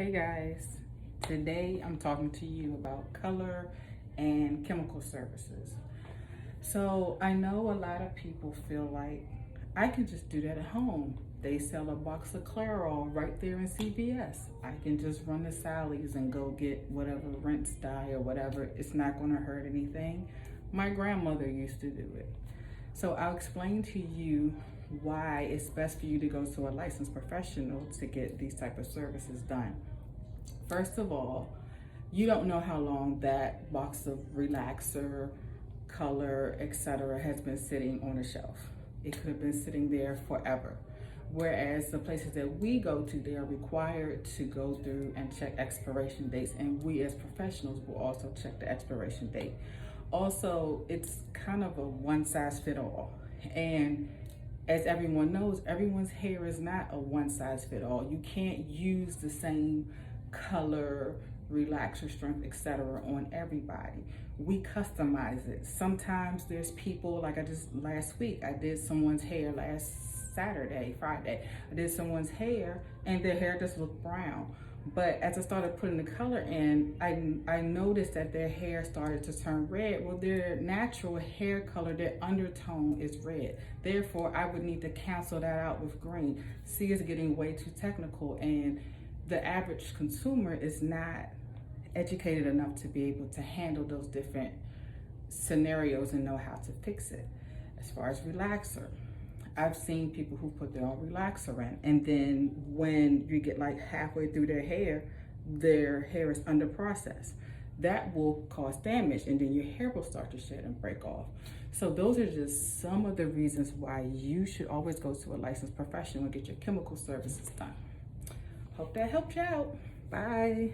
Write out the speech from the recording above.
Hey guys, today I'm talking to you about color and chemical services. So I know a lot of people feel like I can just do that at home. They sell a box of Clairol right there in CVS. I can just run to Sally's and go get whatever rinse dye or whatever. It's not going to hurt anything. My grandmother used to do it. So I'll explain to you why it's best for you to go to a licensed professional to get these type of services done. First of all, you don't know how long that box of relaxer, color, etc. has been sitting on a shelf. It could have been sitting there forever. Whereas the places that we go to, they are required to go through and check expiration dates, and we as professionals will also check the expiration date. Also, it's kind of a one size fit all. And as everyone knows, everyone's hair is not a one size fit all. You can't use the same color, relaxer, strength, etc. on everybody. We customize it. Sometimes there's people, like last week, I did someone's hair Friday. I did someone's hair and their hair just looked brown. But as I started putting the color in, I noticed that their hair started to turn red. Well, their natural hair color, their undertone is red. Therefore, I would need to cancel that out with green. See, it's getting way too technical, and the average consumer is not educated enough to be able to handle those different scenarios and know how to fix it. As far as relaxer, I've seen people who put their own relaxer in, and then when you get like halfway through their hair is under process. That will cause damage, and then your hair will start to shed and break off. So those are just some of the reasons why you should always go to a licensed professional and get your chemical services done. Hope that helped you out. Bye.